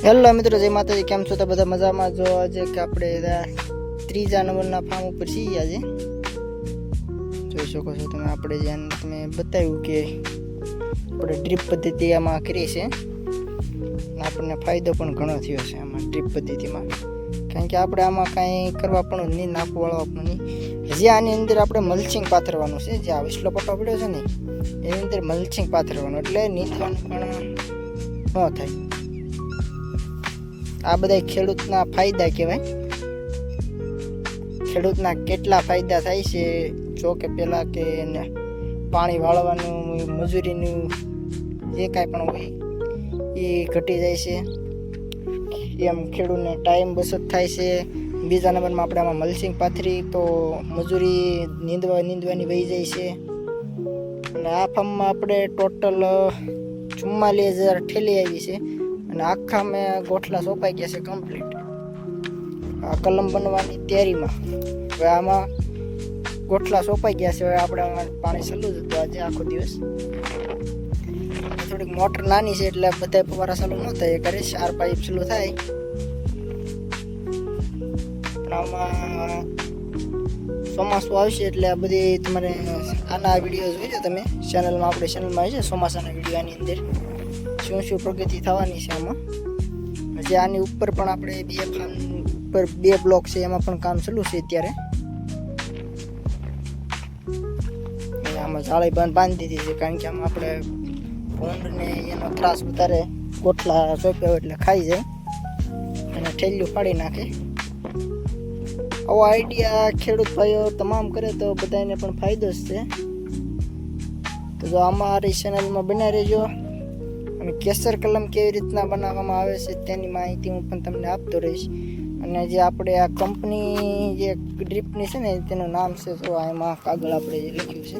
Hello મિત્રો, જય માતાજી. કેમ છો? તો બધા મજામાં. જો આજે કે આપણે 3જા નંબરના ફાર્મ ઉપર છીએ. આજે જોઈ શકો છો તમે, આપણે જ્યાં તમે બતાવ્યું કે આપણે ડ્રીપ પદ્ધતિ આમાં કરી છે. આપણને ફાયદો પણ ઘણો થયો છે આમાં ડ્રીપ પદ્ધતિમાં, કારણ કે આપણે આમાં કાંઈ કરવા પણ નહીં, નાખવું વાળવા પણ નહીં. હજી આની અંદર આપણે મલ્ચિંગ પાથરવાનું છે. જે આ વિસલો પટ્ટો પડ્યો છે ને એની અંદર મલ્ચિંગ પાથરવાનું, એટલે નીચવાનું પણ ન થાય. આ બધા ખેડૂતના ફાયદા કહેવાય. ખેડૂતના કેટલા ફાયદા થાય છે જો કે પહેલાં કે એને પાણી વાળવાનું, મજૂરીનું જે કાંઈ પણ હોય એ ઘટી જાય છે. એમ ખેડૂતને ટાઈમ બચત થાય છે. બીજા નંબરમાં આપણે આમાં મલ્ચિંગ પાથરી તો મજૂરી નીંદવાની વહી જાય છે. અને આ ફાર્મમાં આપણે ટોટલ 44,000 ઠેલી આવી છે. અને આખા મેં ગોઠલા સોંપાઈ ગયા છે કમ્પ્લીટ. આ કલમ બનવાની તૈયારીમાં. હવે આમાં ગોઠલા સોંપાઈ ગયા છે. હવે આપણે પાણી ચાલુ જ હતું આજે આખો દિવસ. થોડીક મોટર નાની છે એટલે બધા ફવારા ચાલુ ન થાય, કરે 4 પાઇપ ચાલુ થાય. પણ આમાં ચોમાસું આવશે એટલે આ બધી તમારે આના વિડીયો જોઈજો તમે ચેનલમાં. આપણે ચેનલમાં આવી છે ચોમાસાના વિડીયો. આની અંદર શું પ્રગતિ થવાની છે આમાં. હજી આની ઉપર પણ આપણે 2 ફાર્મ ઉપર 2 બ્લોક છે, એમાં પણ કામ ચાલુ છે અત્યારે. આમાં જાળી બાંધી દીધી છે, કારણ કે આમાં આપણે ભૂંડને એનો ત્રાસ વધારે ગોઠલા સોંપ્યા એટલે ખાઈ જાય અને ઠેલિયું ફાડી નાખે. આવો આઈડિયા ખેડૂત ભાઈઓ તમામ કરે તો બધાને પણ ફાયદો જ છે. તો જો અમારી ચેનલમાં બનાવી રહેજો. અને કેસર કલમ કેવી રીતના બનાવવામાં આવે છે તેની માહિતી હું પણ તમને આપતો રહીશ. અને જે આપણે આ કંપની જે ડ્રીપની છે ને તેનું નામ છે, તો એમાં કાગળ આપણે જે લખ્યું છે,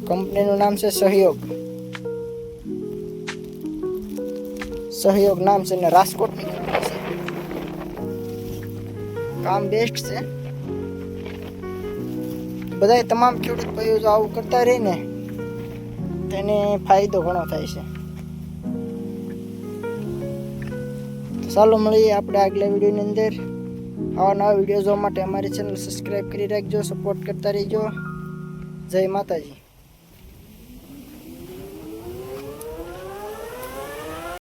કંપનીનું નામ છે સહયોગ નામ છે, ને રાજકોટની કંપની છે. કામ બેસ્ટ છે. બધા તમામ ખેડૂત ભાઈઓ જો આવું કરતા રહે ને તેને ફાયદો ઘણો થાય છે. ચાલો મળીએ આપણે આગલા વિડીયોની અંદર. આવા નવા વિડીયો જોવા માટે અમારી ચેનલ સબસ્ક્રાઈબ કરી રાખજો, સપોર્ટ કરતા રહેજો. જય માતાજી.